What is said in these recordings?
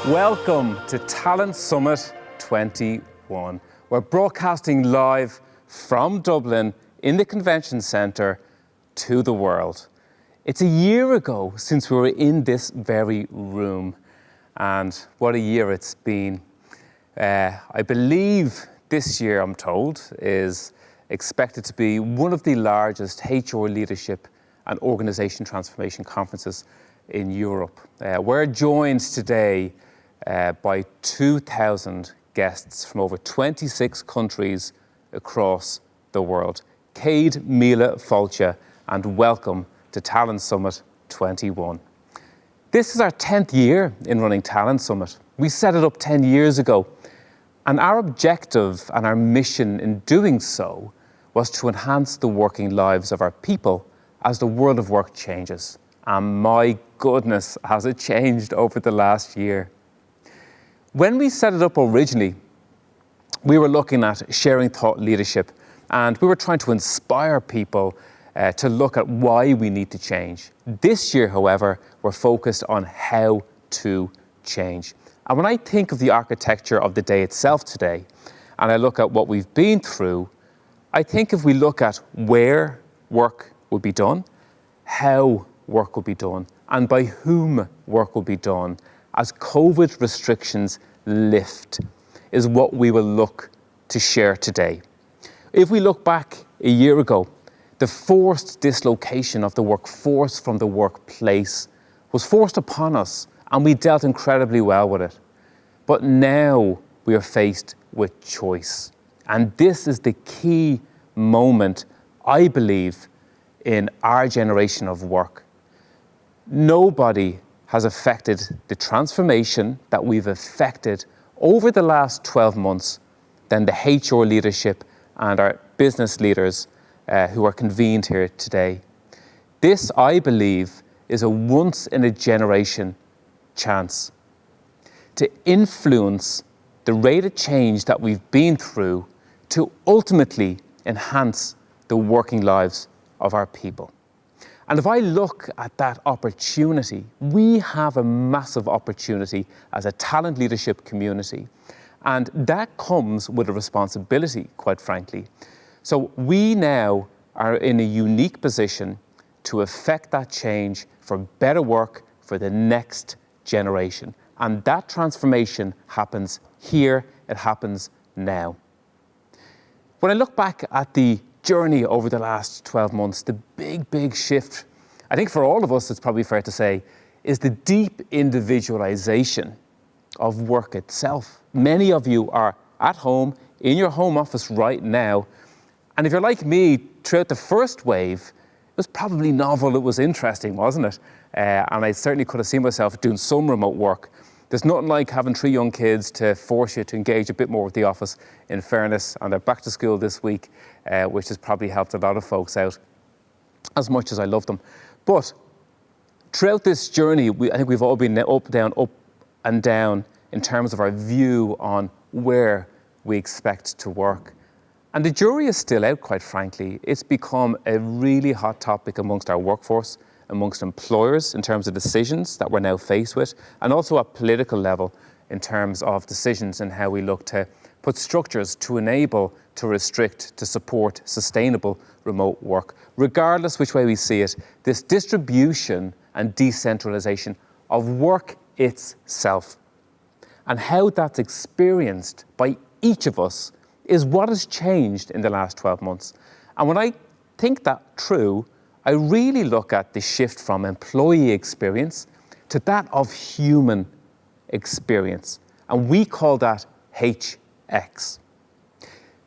Welcome to Talent Summit 21. We're broadcasting live from Dublin in the Convention Centre to the world. It's a year ago since we were in this very room, and what a year it's been. I believe this year, I'm told, is expected to be one of the largest HR leadership and organisation transformation conferences in Europe. We're joined today by 2,000 guests from over 26 countries across the world. Céad Míle Fáilte, and welcome to Talent Summit 21. This is our 10th year in running Talent Summit. We set it up 10 years ago, and our objective and our mission in doing so was to enhance the working lives of our people as the world of work changes. And my goodness, has it changed over the last year. When we set it up originally, we were looking at sharing thought leadership, and we were trying to inspire people to look at why we need to change. This year, however, we're focused on how to change. And when I think of the architecture of the day itself today, and I look at what we've been through, I think if we look at where work will be done, how work will be done, and by whom work will be done, as COVID restrictions lift, is what we will look to share today. If we look back a year ago, the forced dislocation of the workforce from the workplace was forced upon us, and we dealt incredibly well with it. But now we are faced with choice. And this is the key moment, I believe, in our generation of work. Nobody has affected the transformation that we've effected over the last 12 months than the HR leadership and our business leaders who are convened here today. This, I believe, is a once-in-a-generation chance to influence the rate of change that we've been through to ultimately enhance the working lives of our people. And if I look at that opportunity, we have a massive opportunity as a talent leadership community. And that comes with a responsibility, quite frankly. So we now are in a unique position to effect that change for better work for the next generation. And that transformation happens here, it happens now. When I look back at the journey over the last 12 months, the big shift, I think for all of us, it's probably fair to say, is the deep individualization of work itself. Many of you are at home, in your home office right now, and if you're like me, throughout the first wave, it was probably novel, it was interesting, wasn't it? And I certainly could have seen myself doing some remote work. There's nothing like having 3 young kids to force you to engage a bit more with the office, in fairness, and they're back to school this week, which has probably helped a lot of folks out, as much as I love them. But throughout this journey, I think we've all been up and down in terms of our view on where we expect to work. And the jury is still out, quite frankly. It's become a really hot topic amongst our workforce, amongst employers in terms of decisions that we're now faced with, and also at political level in terms of decisions and how we look to put structures to enable, to restrict, to support sustainable remote work. Regardless which way we see it, this distribution and decentralization of work itself and how that's experienced by each of us is what has changed in the last 12 months. And when I think that through, I really look at the shift from employee experience to that of human experience. And we call that HX.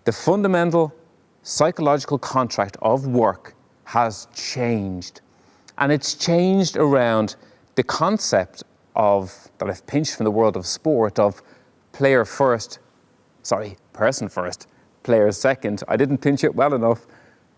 The fundamental psychological contract of work has changed. And it's changed around the concept of, that I've pinched from the world of sport, of person first, player second. I didn't pinch it well enough.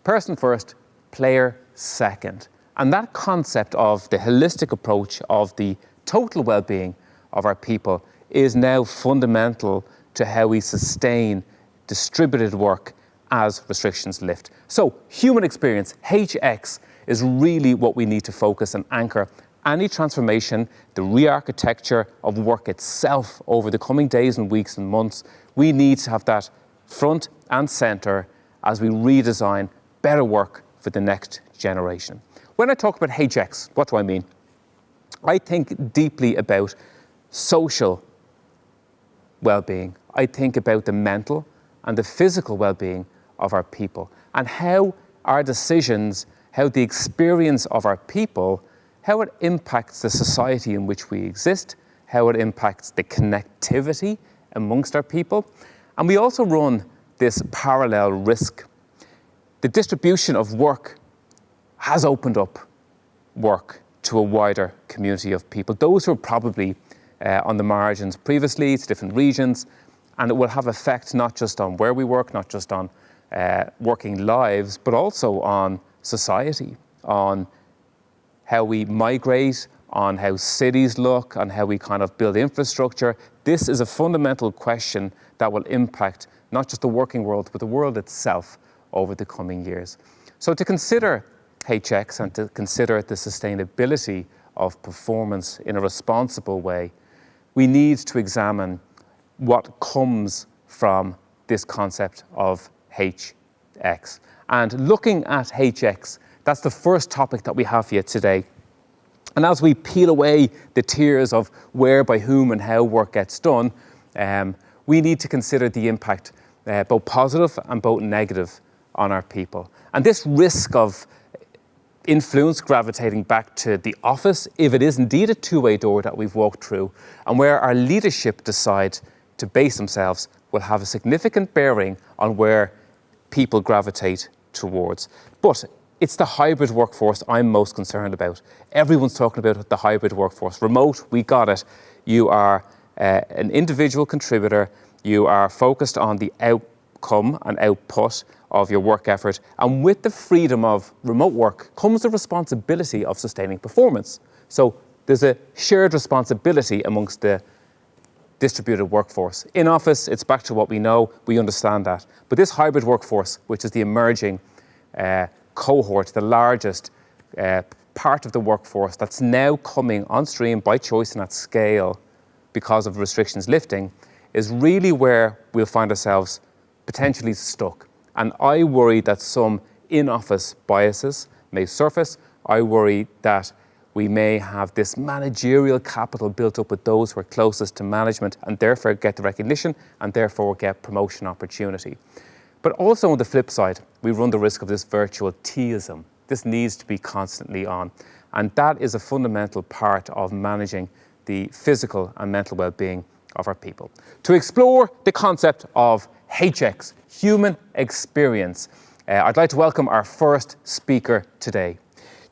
Person first, player second. And that concept of the holistic approach of the total well-being of our people is now fundamental to how we sustain distributed work as restrictions lift. So human experience, HX, is really what we need to focus and anchor any transformation, the re-architecture of work itself over the coming days and weeks and months, we need to have that front and centre as we redesign better work for the next generation. When I talk about HX, what do I mean? I think deeply about social well-being. I think about the mental and the physical well-being of our people, and how our decisions, how the experience of our people, how it impacts the society in which we exist, how it impacts the connectivity amongst our people. And we also run this parallel risk. The distribution of work has opened up work to a wider community of people, those who are probably on the margins previously, to different regions, and it will have effect not just on where we work, not just on working lives, but also on society, on how we migrate, on how cities look, on how we kind of build infrastructure. This is a fundamental question that will impact not just the working world, but the world itself over the coming years. So to consider HX and to consider the sustainability of performance in a responsible way, we need to examine what comes from this concept of HX. And looking at HX, that's the first topic that we have here today. And as we peel away the tiers of where, by whom and how work gets done, we need to consider the impact, both positive and both negative, on our people. And this risk of influence gravitating back to the office, if it is indeed a two-way door that we've walked through, and where our leadership decide to base themselves, will have a significant bearing on where people gravitate towards. But it's the hybrid workforce I'm most concerned about. Everyone's talking about the hybrid workforce. Remote, we got it. You are an individual contributor. You are focused on the outcome and output of your work effort. And with the freedom of remote work comes the responsibility of sustaining performance. So there's a shared responsibility amongst the distributed workforce. In office, it's back to what we know, we understand that. But this hybrid workforce, which is the emerging cohort, the largest part of the workforce that's now coming on stream by choice and at scale because of restrictions lifting, is really where we'll find ourselves potentially stuck. And I worry that some in-office biases may surface. I worry that we may have this managerial capital built up with those who are closest to management and therefore get the recognition and therefore get promotion opportunity. But also on the flip side, we run the risk of this virtual teaism. This needs to be constantly on. And that is a fundamental part of managing the physical and mental well-being of our people. To explore the concept of HX, human experience, I'd like to welcome our first speaker today.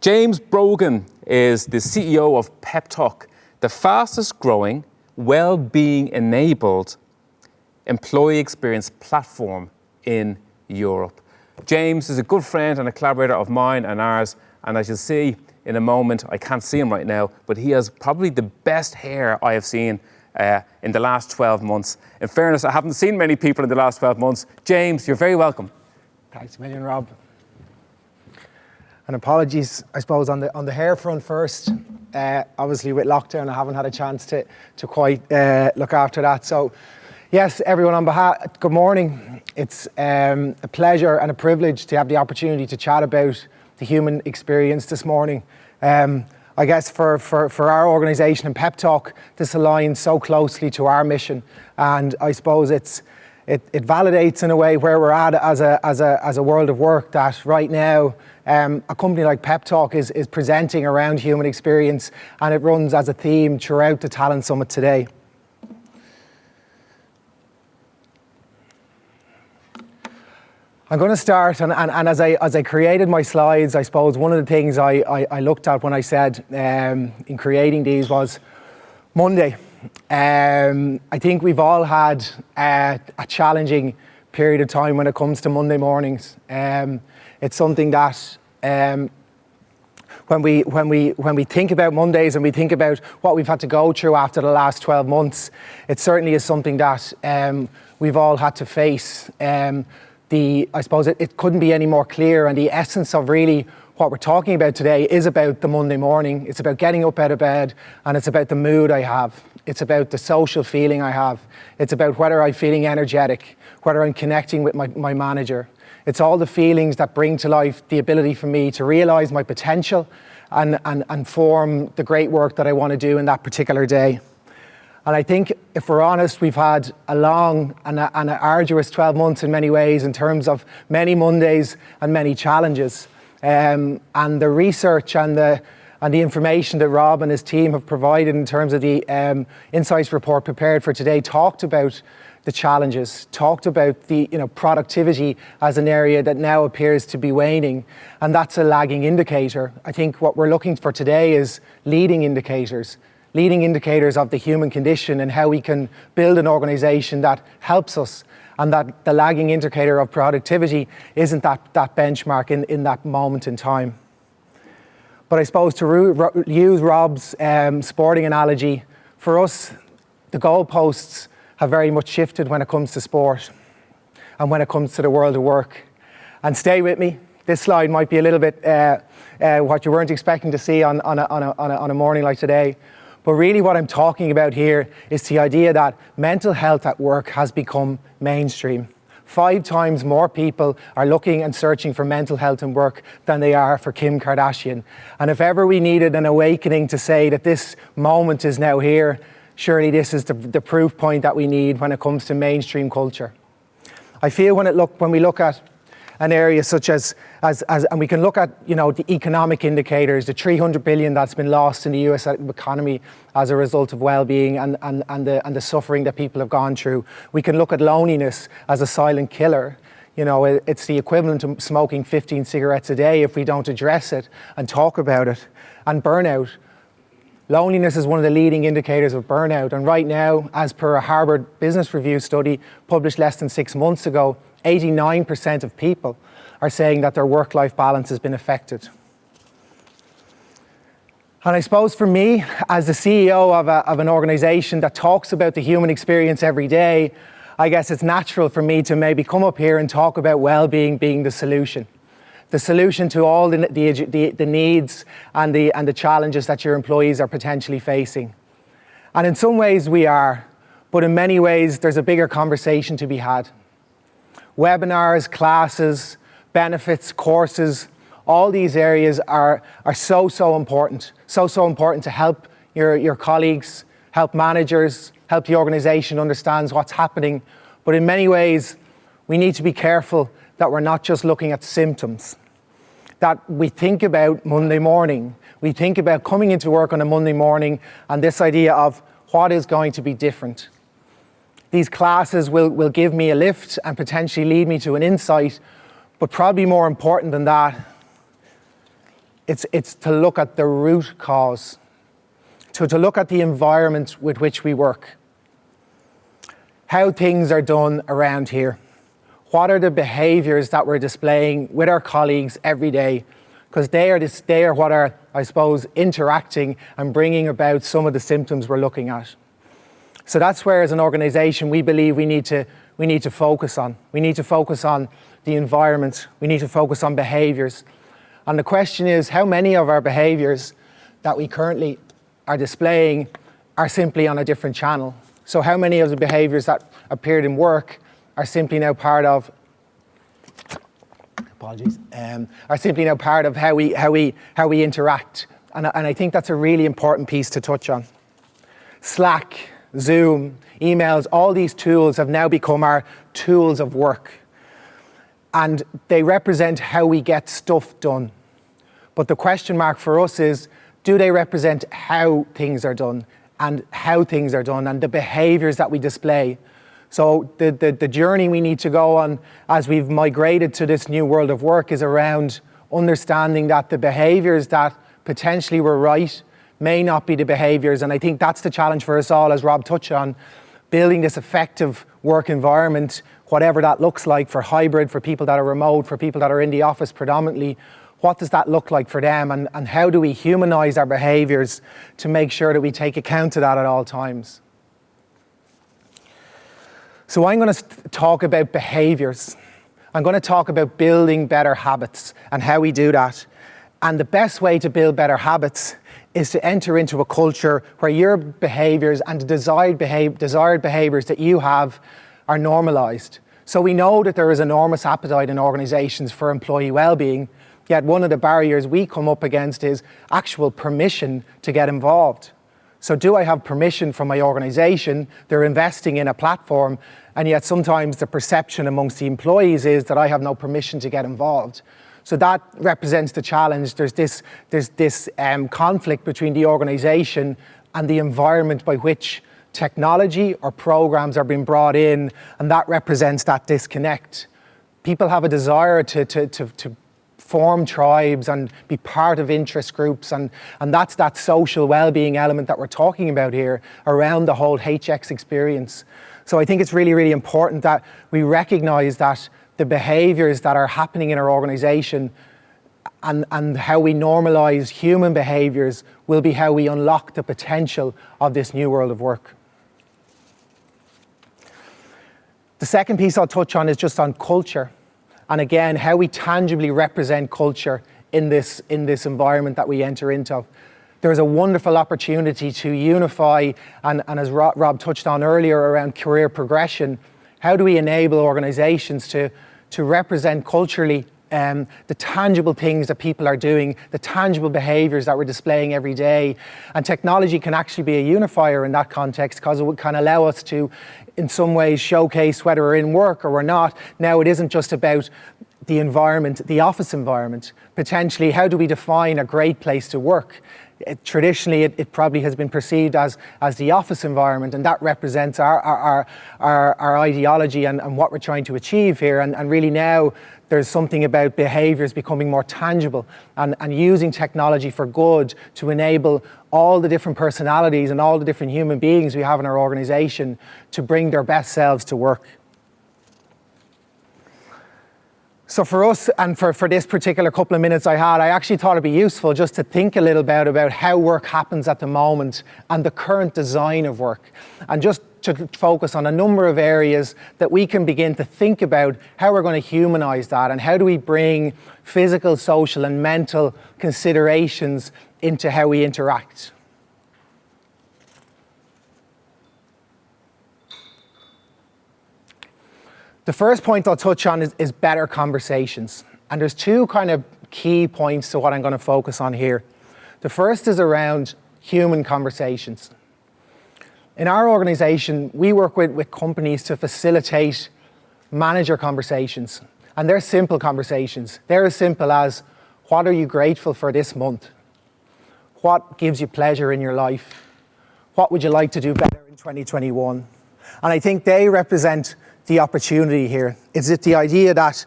James Brogan is the CEO of Peptalk, the fastest growing, well-being enabled employee experience platform in Europe. James is a good friend and a collaborator of mine and ours, and as you'll see in a moment, I can't see him right now, but he has probably the best hair I have seen in the last 12 months. In fairness, I haven't seen many people in the last 12 months. James, you're very welcome. Thanks a million, Rob. And apologies, I suppose, on the hair front first. Obviously, with lockdown, I haven't had a chance to quite look after that. So, yes, everyone, on behalf, good morning. It's a pleasure and a privilege to have the opportunity to chat about the human experience this morning. I guess for our organisation in Peptalk, this aligns so closely to our mission, and I suppose it validates in a way where we're at as a world of work, that right now a company like Peptalk is presenting around human experience, and it runs as a theme throughout the Talent Summit today. I'm going to start, and as I created my slides, I suppose one of the things I looked at when I said in creating these was Monday. I think we've all had a challenging period of time when it comes to Monday mornings. It's something that when we think about Mondays and we think about what we've had to go through after the last 12 months, it certainly is something that we've all had to face. I suppose it couldn't be any more clear, and the essence of really what we're talking about today is about the Monday morning. It's about getting up out of bed, and it's about the mood I have. It's about the social feeling I have. It's about whether I'm feeling energetic, whether I'm connecting with my manager. It's all the feelings that bring to life the ability for me to realise my potential and form the great work that I want to do in that particular day. And I think, if we're honest, we've had a long and an arduous 12 months in many ways, in terms of many Mondays and many challenges. And the research and the information that Rob and his team have provided in terms of the insights report prepared for today talked about the challenges, talked about the productivity as an area that now appears to be waning, and that's a lagging indicator. I think what we're looking for today is leading indicators of the human condition and how we can build an organisation that helps us, and that the lagging indicator of productivity isn't that benchmark in that moment in time. But I suppose to use Rob's sporting analogy, for us, the goalposts have very much shifted when it comes to sport and when it comes to the world of work. And stay with me, this slide might be a little bit what you weren't expecting to see on a morning like today. But really what I'm talking about here is the idea that mental health at work has become mainstream. 5 times more people are looking and searching for mental health in work than they are for Kim Kardashian. And if ever we needed an awakening to say that this moment is now here, surely this is the proof point that we need when it comes to mainstream culture. I feel when we look at an area such as and we can look at the economic indicators, the 300 billion that's been lost in the US economy as a result of well-being and the suffering that people have gone through. We can look at loneliness as a silent killer. It's the equivalent of smoking 15 cigarettes a day if we don't address it and talk about it. And burnout. Loneliness is one of the leading indicators of burnout, and right now, as per a Harvard Business Review study published less than 6 months ago, 89% of people are saying that their work-life balance has been affected. And I suppose for me, as the CEO of an organisation that talks about the human experience every day, I guess it's natural for me to maybe come up here and talk about well-being being the solution. The solution to all the needs and the challenges that your employees are potentially facing. And in some ways we are, but in many ways there's a bigger conversation to be had. Webinars, classes, benefits, courses, all these areas are so important. So important to help your colleagues, help managers, help the organisation understand what's happening. But in many ways, we need to be careful that we're not just looking at symptoms. That we think about Monday morning. We think about coming into work on a Monday morning and this idea of what is going to be different. These classes will give me a lift and potentially lead me to an insight, but probably more important than that, it's to look at the root cause, to look at the environment with which we work, how things are done around here. What are the behaviours that we're displaying with our colleagues every day? Because they are what are, I suppose, interacting and bringing about some of the symptoms we're looking at. So that's where, as an organisation, we believe we need to focus on. We need to focus on the environment. We need to focus on behaviours. And the question is, how many of our behaviours that we currently are displaying are simply on a different channel? So how many of the behaviours that appeared in work are simply now part of are simply now part of how we interact, and I think that's a really important piece to touch on. Slack, Zoom, emails, all these tools have now become our tools of work, and they represent how we get stuff done. But the question mark for us is, do they represent how things are done and the behaviours that we display? So the journey we need to go on as we've migrated to this new world of work is around understanding that the behaviours that potentially were right may not be the behaviours. And I think that's the challenge for us all, as Rob touched on, building this effective work environment, whatever that looks like, for hybrid, for people that are remote, for people that are in the office predominantly. What does that look like for them? And how do we humanise our behaviours to make sure that we take account of that at all times? So I'm going to talk about behaviours. I'm going to talk about building better habits and how we do that. And the best way to build better habits is to enter into a culture where your behaviours and the desired behaviours that you have are normalised. So we know that there is enormous appetite in organisations for employee well-being, yet one of the barriers we come up against is actual permission to get involved. So do I have permission from my organisation? They're investing in a platform, and yet sometimes the perception amongst the employees is that I have no permission to get involved. So that represents the challenge. There's this conflict between the organisation and the environment by which technology or programs are being brought in, and that represents that disconnect. People have a desire to form tribes and be part of interest groups, and that's that social well-being element that we're talking about here around the whole HX experience. So I think it's really, really important that we recognise that the behaviours that are happening in our organisation and how we normalise human behaviours will be how we unlock the potential of this new world of work. The second piece I'll touch on is just on culture. And again, how we tangibly represent culture in this environment that we enter into. There's a wonderful opportunity to unify, and as Rob touched on earlier around career progression, how do we enable organisations to represent culturally the tangible things that people are doing, the tangible behaviours that we're displaying every day. And technology can actually be a unifier in that context because it can allow us to, in some ways, showcase whether we're in work or we're not. Now it isn't just about the environment, the office environment. Potentially, how do we define a great place to work? Traditionally, it probably has been perceived as the office environment, and that represents our ideology and what we're trying to achieve here. And really now, there's something about behaviours becoming more tangible and using technology for good to enable all the different personalities and all the different human beings we have in our organisation to bring their best selves to work. So for us, and for this particular couple of minutes I had, I actually thought it'd be useful just to think a little bit about how work happens at the moment and the current design of work, and just to focus on a number of areas that we can begin to think about how we're going to humanise that and how do we bring physical, social and mental considerations into how we interact. The first point I'll touch on is better conversations. And there's two kind of key points to what I'm going to focus on here. The first is around human conversations. In our organisation, we work with companies to facilitate manager conversations. And they're simple conversations. They're as simple as, what are you grateful for this month? What gives you pleasure in your life? What would you like to do better in 2021? And I think they represent the opportunity here. Is it the idea that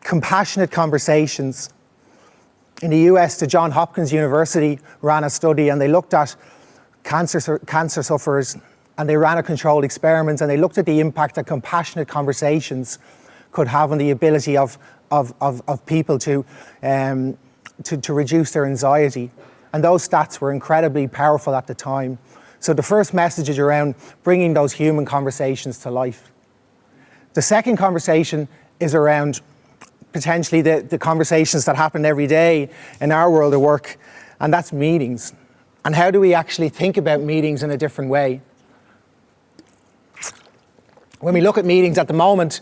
compassionate conversations? In the US, the Johns Hopkins University ran a study and they looked at cancer sufferers, and they ran a controlled experiment, and they looked at the impact that compassionate conversations could have on the ability of people to reduce their anxiety. And those stats were incredibly powerful at the time. So the first message is around bringing those human conversations to life. The second conversation is around potentially the conversations that happen every day in our world of work, and that's meetings. And how do we actually think about meetings in a different way? When we look at meetings at the moment,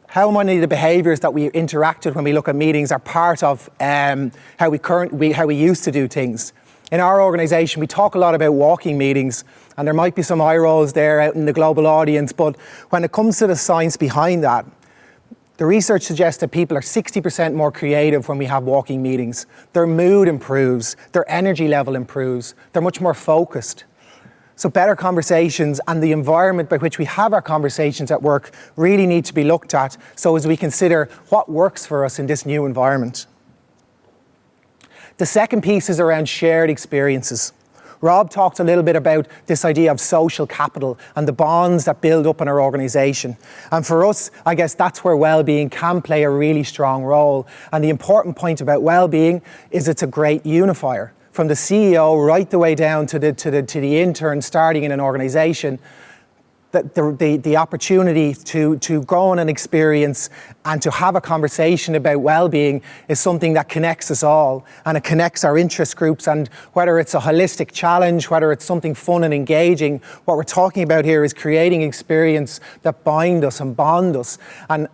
how many of the behaviours that we interacted when we look at meetings are part of how we used to do things? In our organisation, we talk a lot about walking meetings, and there might be some eye rolls there out in the global audience, but when it comes to the science behind that, the research suggests that people are 60% more creative when we have walking meetings. Their mood improves, their energy level improves, they're much more focused. So better conversations and the environment by which we have our conversations at work really need to be looked at, so as we consider what works for us in this new environment. The second piece is around shared experiences. Rob talked a little bit about this idea of social capital and the bonds that build up in our organisation. And for us, I guess that's where well-being can play a really strong role. And the important point about well-being is it's a great unifier. From the CEO right the way down to the intern starting in an organisation, the opportunity to go on an experience and to have a conversation about well-being is something that connects us all, and it connects our interest groups. And whether it's a holistic challenge, whether it's something fun and engaging, what we're talking about here is creating experience that bind us and bond us. And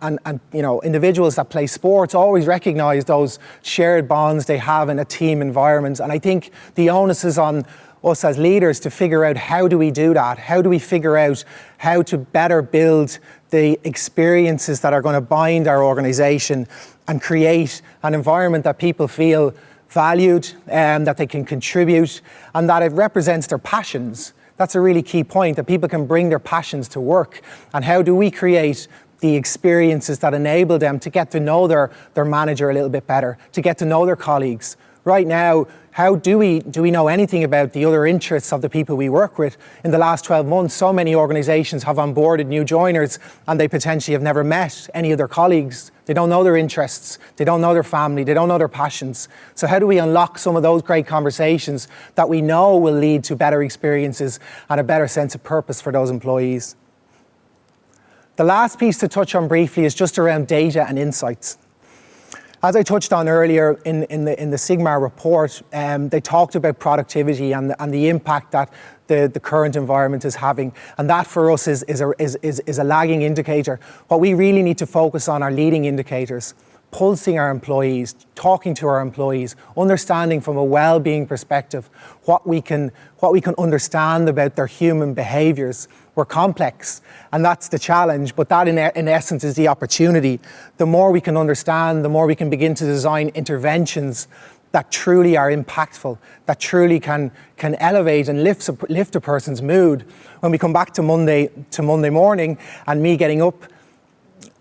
you know, individuals that play sports always recognize those shared bonds they have in a team environment. And I think the onus is on us as leaders to figure out, how do we do that? How do we figure out how to better build the experiences that are going to bind our organisation and create an environment that people feel valued, that they can contribute, and that it represents their passions. That's a really key point, that people can bring their passions to work. And how do we create the experiences that enable them to get to know their manager a little bit better, to get to know their colleagues? Right now, how do we know anything about the other interests of the people we work with? In the last 12 months, so many organisations have onboarded new joiners and they potentially have never met any of their colleagues. They don't know their interests, they don't know their family, they don't know their passions. So how do we unlock some of those great conversations that we know will lead to better experiences and a better sense of purpose for those employees? The last piece to touch on briefly is just around data and insights. As I touched on earlier in the Sigma report, they talked about productivity and the impact that the current environment is having, and that for us is a lagging indicator. What we really need to focus on are leading indicators, pulsing our employees, talking to our employees, understanding from a well-being perspective what we can understand about their human behaviours. We're complex, and that's the challenge, but that in essence is the opportunity. The more we can understand, the more we can begin to design interventions that truly are impactful, that truly can elevate and lift a person's mood. When we come back to Monday morning and me getting up,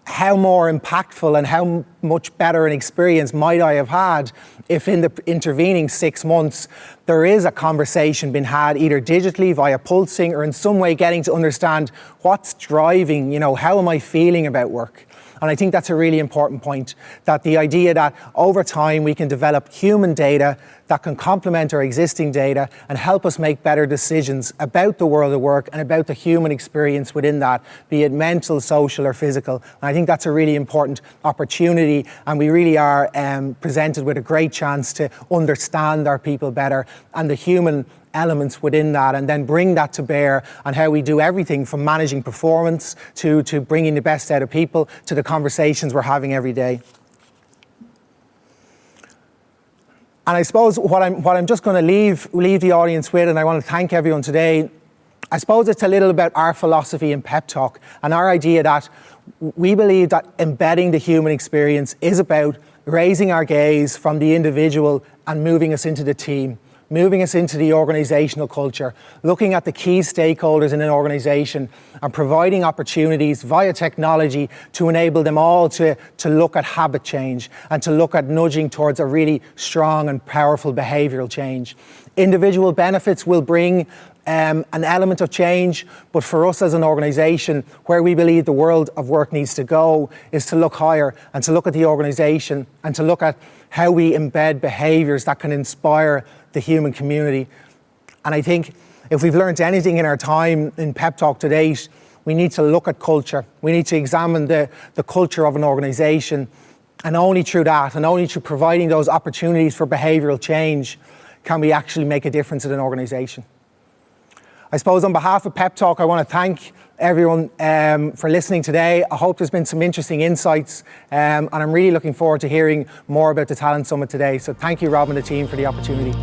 how more impactful and how much better an experience might I have had if in the intervening 6 months there is a conversation being had either digitally via pulsing or in some way getting to understand what's driving, how am I feeling about work? And I think that's a really important point, that the idea that over time we can develop human data that can complement our existing data and help us make better decisions about the world of work and about the human experience within that, be it mental, social or physical. And I think that's a really important opportunity, and we really are presented with a great chance to understand our people better and the human elements within that, and then bring that to bear on how we do everything from managing performance to bringing the best out of people to the conversations we're having every day. And I suppose what I'm just going to leave the audience with, and I want to thank everyone today, I suppose it's a little about our philosophy in Peptalk and our idea that we believe that embedding the human experience is about raising our gaze from the individual and moving us into the team, moving us into the organisational culture, looking at the key stakeholders in an organisation and providing opportunities via technology to enable them all to look at habit change and to look at nudging towards a really strong and powerful behavioural change. Individual benefits will bring an element of change, but for us as an organisation, where we believe the world of work needs to go is to look higher and to look at the organisation and to look at how we embed behaviours that can inspire the human community. And I think if we've learned anything in our time in Peptalk to date, we need to look at culture. We need to examine the culture of an organisation, and only through that and only through providing those opportunities for behavioural change can we actually make a difference in an organisation. I suppose on behalf of Peptalk, I want to thank everyone for listening today. I hope there's been some interesting insights, and I'm really looking forward to hearing more about the Talent Summit today. So thank you, Rob and the team, for the opportunity.